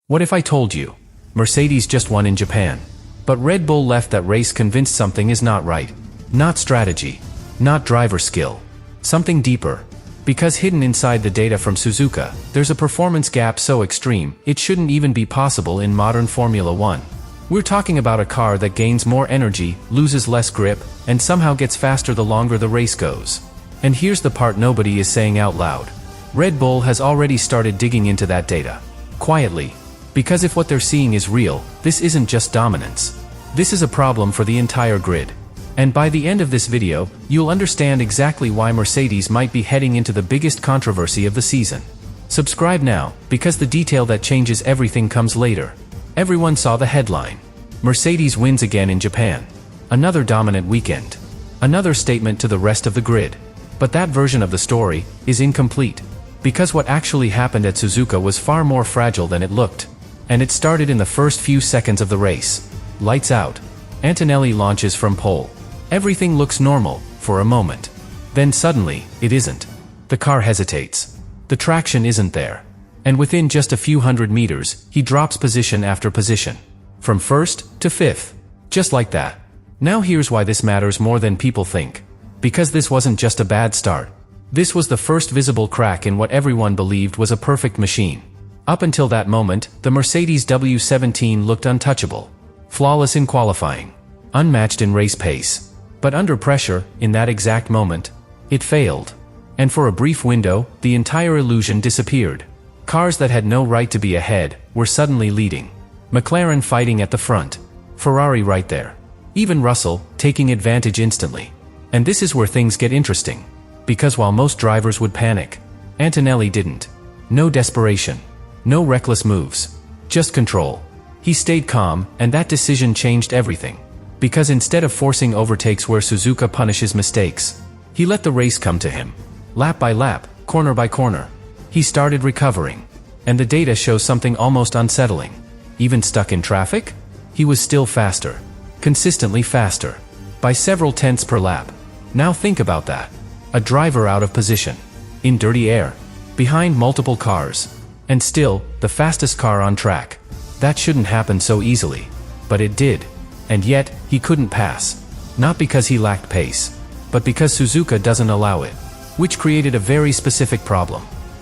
What if I told you? Mercedes just won in Japan. But Red Bull left that race convinced something is not right. Not strategy. Not driver skill. Something deeper. Because hidden inside the data from Suzuka, there's a performance gap so extreme, it shouldn't even be possible in modern Formula 1. We're talking about a car that gains more energy, loses less grip, and somehow gets faster the longer the race goes. And here's the part nobody is saying out loud. Red Bull has already started digging into that data. Quietly. Because if what they're seeing is real, this isn't just dominance. This is a problem for the entire grid. And by the end of this video, you'll understand exactly why Mercedes might be heading into the biggest controversy of the season. Subscribe now, because the detail that changes everything comes later. Everyone saw the headline. Mercedes wins again in Japan. Another dominant weekend. Another statement to the rest of the grid. But that version of the story is incomplete. Because what actually happened at Suzuka was far more fragile than it looked. And it started in the first few seconds of the race. Lights out. Antonelli launches from pole. Everything looks normal, for a moment. Then suddenly, it isn't. The car hesitates. The traction isn't there. And within just a few hundred meters, he drops position after position. From first to fifth. Just like that. Now here's why this matters more than people think. Because this wasn't just a bad start. This was the first visible crack in what everyone believed was a perfect machine. Up until that moment, the Mercedes W17 looked untouchable. Flawless in qualifying. Unmatched in race pace. But under pressure, in that exact moment, it failed. And for a brief window, the entire illusion disappeared. Cars that had no right to be ahead were suddenly leading. McLaren fighting at the front. Ferrari right there. Even Russell, taking advantage instantly. And this is where things get interesting. Because while most drivers would panic, Antonelli didn't. No desperation. No reckless moves. Just control. He stayed calm, and that decision changed everything. Because instead of forcing overtakes where Suzuka punishes mistakes, he let the race come to him. Lap by lap, corner by corner. He started recovering. And the data shows something almost unsettling. Even stuck in traffic? He was still faster. Consistently faster. By several tenths per lap. Now think about that. A driver out of position. In dirty air. Behind multiple cars. And still, the fastest car on track. That shouldn't happen so easily. But it did. And yet, he couldn't pass. Not because he lacked pace. But because Suzuka doesn't allow it. Which created a very specific problem.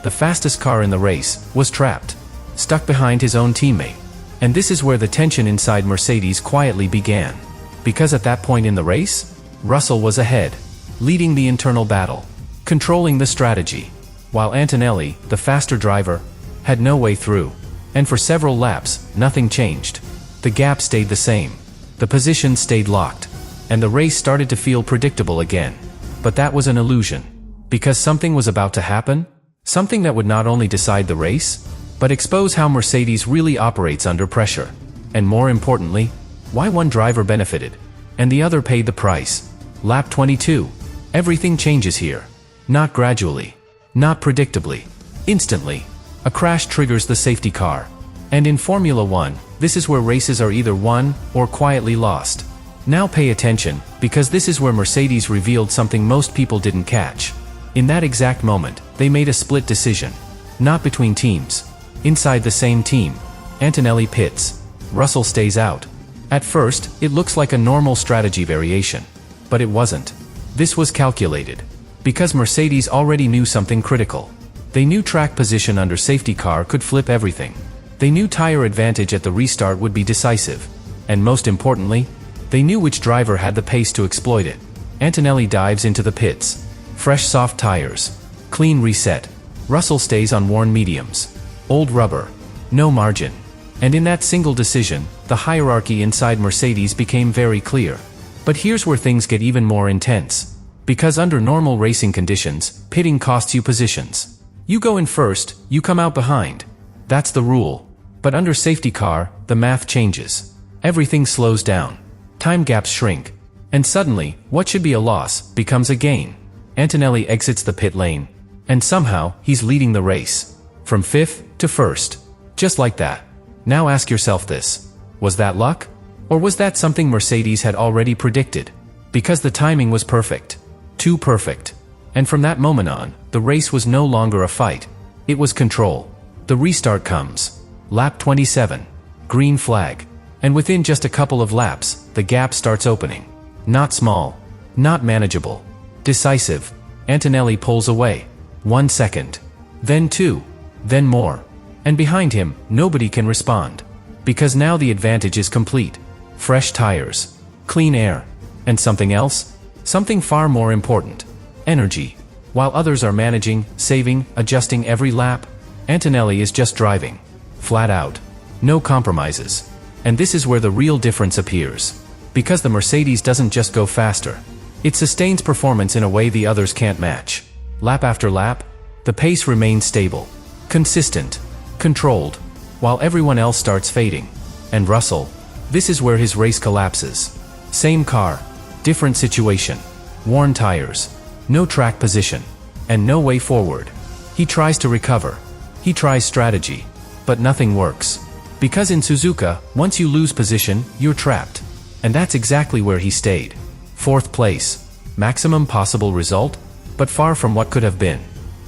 The fastest car in the race was trapped. Stuck behind his own teammate. And this is where the tension inside Mercedes quietly began. Because at that point in the race, Russell was ahead. Leading the internal battle. Controlling the strategy. While Antonelli, the faster driver, had no way through. And for several laps, nothing changed. The gap stayed the same. The positions stayed locked. And the race started to feel predictable again. But that was an illusion. Because something was about to happen. Something that would not only decide the race, but expose how Mercedes really operates under pressure. And more importantly, why one driver benefited, and the other paid the price. Lap 22. Everything changes here. Not gradually. Not predictably. Instantly. A crash triggers the safety car. And in Formula 1, this is where races are either won or quietly lost. Now pay attention, because this is where Mercedes revealed something most people didn't catch. In that exact moment, they made a split decision. Not between teams. Inside the same team. Antonelli pits. Russell stays out. At first, it looks like a normal strategy variation. But it wasn't. This was calculated. Because Mercedes already knew something critical. They knew track position under safety car could flip everything. They knew tire advantage at the restart would be decisive. And most importantly, they knew which driver had the pace to exploit it. Antonelli dives into the pits. Fresh soft tires. Clean reset. Russell stays on worn mediums. Old rubber. No margin. And in that single decision, the hierarchy inside Mercedes became very clear. But here's where things get even more intense. Because under normal racing conditions, pitting costs you positions. You go in first, you come out behind. That's the rule. But under safety car, the math changes. Everything slows down. Time gaps shrink. And suddenly, what should be a loss becomes a gain. Antonelli exits the pit lane. And somehow, he's leading the race. From fifth to first. Just like that. Now ask yourself this. Was that luck? Or was that something Mercedes had already predicted? Because the timing was perfect. Too perfect. And from that moment on, the race was no longer a fight. It was control. The restart comes. Lap 27. Green flag. And within just a couple of laps, the gap starts opening. Not small. Not manageable. Decisive. Antonelli pulls away. 1 second. Then 2. Then more. And behind him, nobody can respond. Because now the advantage is complete. Fresh tires. Clean air. And something else? Something far more important. Energy. While others are managing, saving, adjusting every lap, Antonelli is just driving. Flat out. No compromises. And this is where the real difference appears. Because the Mercedes doesn't just go faster. It sustains performance in a way the others can't match. Lap after lap, the pace remains stable. Consistent. Controlled. While everyone else starts fading. And Russell. This is where his race collapses. Same car. Different situation. Worn tires. No track position. And no way forward. He tries to recover. He tries strategy. But nothing works. Because in Suzuka, once you lose position, you're trapped. And that's exactly where he stayed. 4th place. Maximum possible result, but far from what could have been.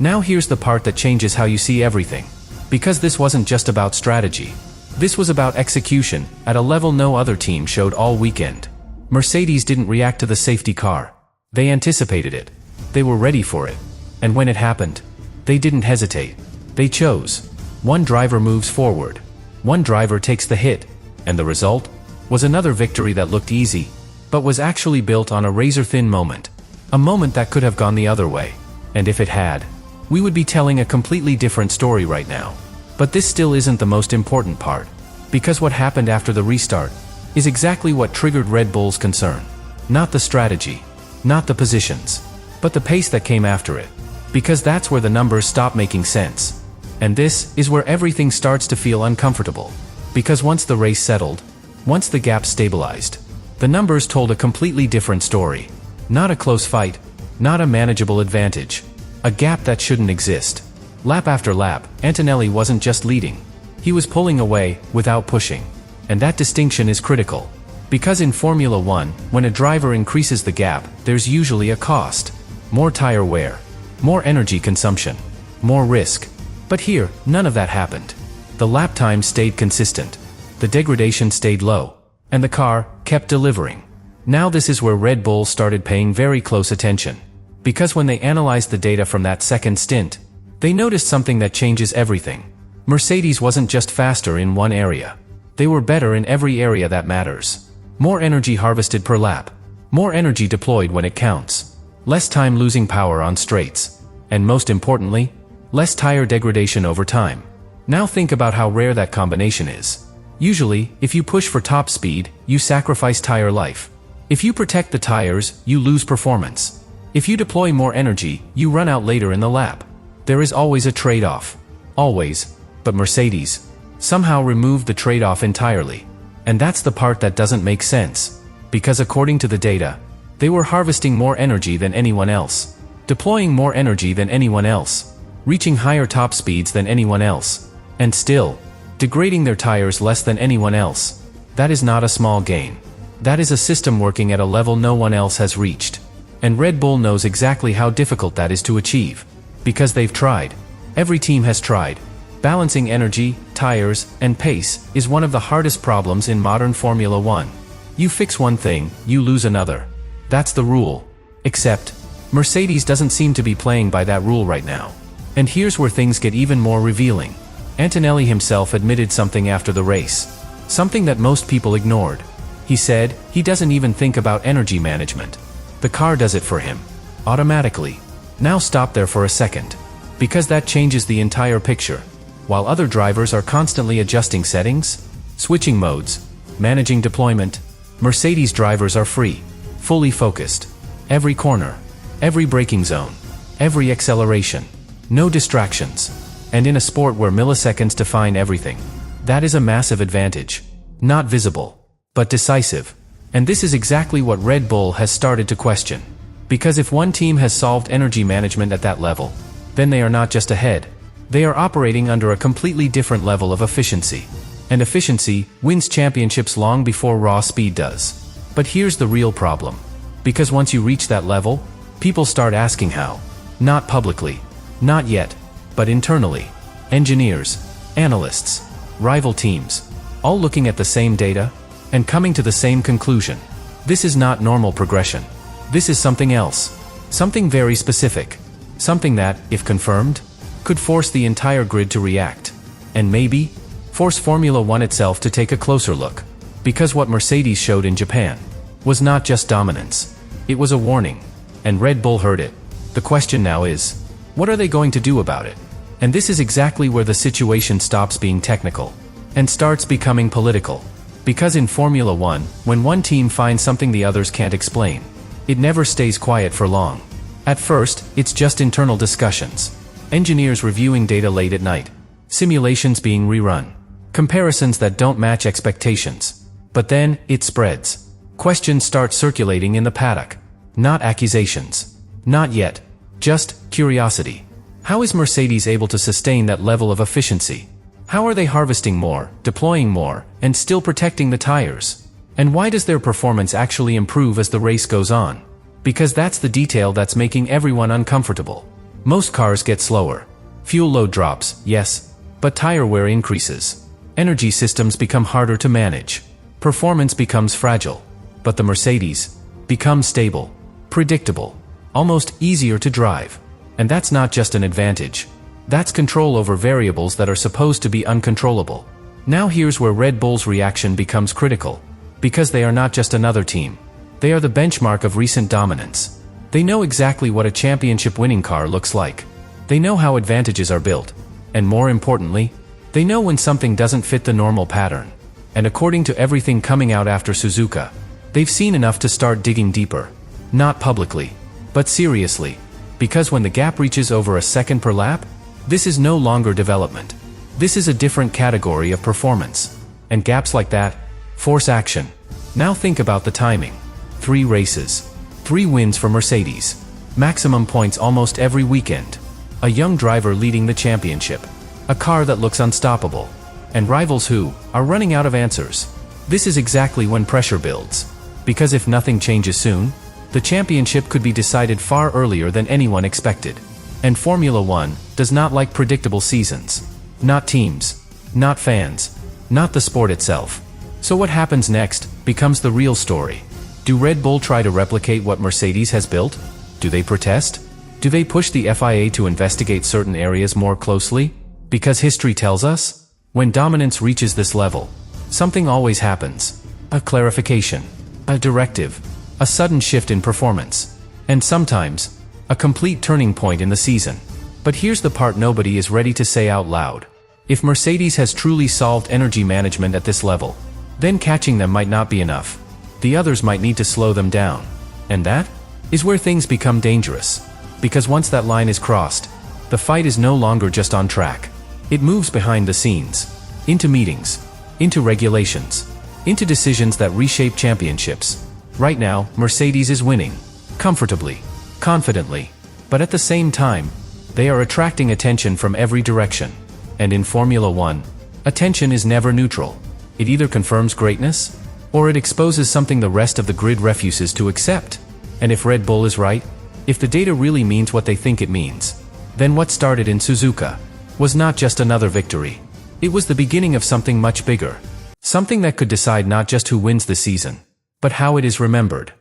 Now here's the part that changes how you see everything. Because this wasn't just about strategy. This was about execution, at a level no other team showed all weekend. Mercedes didn't react to the safety car. They anticipated it. They were ready for it. And when it happened, they didn't hesitate. They chose. One driver moves forward. One driver takes the hit, and the result was another victory that looked easy, but was actually built on a razor-thin moment. A moment that could have gone the other way. And if it had, we would be telling a completely different story right now. But this still isn't the most important part. Because what happened after the restart is exactly what triggered Red Bull's concern. Not the strategy, not the positions, but the pace that came after it. Because that's where the numbers stop making sense. And this is where everything starts to feel uncomfortable. Because once the race settled, once the gap stabilized, the numbers told a completely different story. Not a close fight, not a manageable advantage. A gap that shouldn't exist. Lap after lap, Antonelli wasn't just leading. He was pulling away, without pushing. And that distinction is critical. Because in Formula 1, when a driver increases the gap, there's usually a cost. More tire wear. More energy consumption. More risk. But here, none of that happened. The lap time stayed consistent. The degradation stayed low. And the car kept delivering. Now this is where Red Bull started paying very close attention. Because when they analyzed the data from that second stint, they noticed something that changes everything. Mercedes wasn't just faster in one area. They were better in every area that matters. More energy harvested per lap. More energy deployed when it counts. Less time losing power on straights. And most importantly, less tire degradation over time. Now think about how rare that combination is. Usually, if you push for top speed, you sacrifice tire life. If you protect the tires, you lose performance. If you deploy more energy, you run out later in the lap. There is always a trade-off. Always. But Mercedes somehow removed the trade-off entirely. And that's the part that doesn't make sense. Because according to the data, they were harvesting more energy than anyone else. Deploying more energy than anyone else. Reaching higher top speeds than anyone else. And still, degrading their tires less than anyone else. That is not a small gain. That is a system working at a level no one else has reached. And Red Bull knows exactly how difficult that is to achieve. Because they've tried. Every team has tried. Balancing energy, tires, and pace is one of the hardest problems in modern Formula 1. You fix one thing, you lose another. That's the rule. Except, Mercedes doesn't seem to be playing by that rule right now. And here's where things get even more revealing. Antonelli himself admitted something after the race. Something that most people ignored. He said, he doesn't even think about energy management. The car does it for him. Automatically. Now stop there for a second. Because that changes the entire picture. While other drivers are constantly adjusting settings, switching modes, managing deployment, Mercedes drivers are free, fully focused. Every corner, every braking zone, every acceleration. No distractions. And in a sport where milliseconds define everything, that is a massive advantage. Not visible, but decisive. And this is exactly what Red Bull has started to question. Because if one team has solved energy management at that level, then they are not just ahead. They are operating under a completely different level of efficiency. And efficiency wins championships long before raw speed does. But here's the real problem. Because once you reach that level, people start asking how. Not publicly. Not yet. But internally. Engineers, analysts, rival teams, all looking at the same data and coming to the same conclusion. This is not normal progression. This is something else. Something very specific. Something that, if confirmed, could force the entire grid to react. And maybe force Formula One itself to take a closer look. Because what Mercedes showed in Japan was not just dominance. It was a warning. And Red Bull heard it. The question now is, what are they going to do about it? And this is exactly where the situation stops being technical and starts becoming political. Because in Formula One, when one team finds something the others can't explain, it never stays quiet for long. At first, it's just internal discussions. Engineers reviewing data late at night. Simulations being rerun. Comparisons that don't match expectations. But then, it spreads. Questions start circulating in the paddock. Not accusations. Not yet. Just curiosity. How is Mercedes able to sustain that level of efficiency? How are they harvesting more, deploying more, and still protecting the tires? And why does their performance actually improve as the race goes on? Because that's the detail that's making everyone uncomfortable. Most cars get slower. Fuel load drops, yes, but tire wear increases. Energy systems become harder to manage. Performance becomes fragile. But the Mercedes becomes stable, predictable, almost easier to drive. And that's not just an advantage. That's control over variables that are supposed to be uncontrollable. Now here's where Red Bull's reaction becomes critical. Because they are not just another team. They are the benchmark of recent dominance. They know exactly what a championship-winning car looks like. They know how advantages are built. And more importantly, they know when something doesn't fit the normal pattern. And according to everything coming out after Suzuka, they've seen enough to start digging deeper. Not publicly, but seriously. Because when the gap reaches over a second per lap, this is no longer development. This is a different category of performance. And gaps like that force action. Now think about the timing. 3 races. 3 wins for Mercedes. Maximum points almost every weekend. A young driver leading the championship. A car that looks unstoppable. And rivals who are running out of answers. This is exactly when pressure builds. Because if nothing changes soon, the championship could be decided far earlier than anyone expected. And Formula One does not like predictable seasons. Not teams. Not fans. Not the sport itself. So what happens next becomes the real story. Do Red Bull try to replicate what Mercedes has built? Do they protest? Do they push the FIA to investigate certain areas more closely? Because history tells us, when dominance reaches this level, something always happens. A clarification. A directive. A sudden shift in performance. And sometimes, a complete turning point in the season. But here's the part nobody is ready to say out loud. If Mercedes has truly solved energy management at this level, then catching them might not be enough. The others might need to slow them down. And that is where things become dangerous. Because once that line is crossed, the fight is no longer just on track. It moves behind the scenes. Into meetings. Into regulations. Into decisions that reshape championships. Right now, Mercedes is winning. Comfortably. Confidently. But at the same time, they are attracting attention from every direction. And in Formula One, attention is never neutral. It either confirms greatness, or it exposes something the rest of the grid refuses to accept. And if Red Bull is right, if the data really means what they think it means, then what started in Suzuka was not just another victory. It was the beginning of something much bigger. Something that could decide not just who wins the season, but how it is remembered.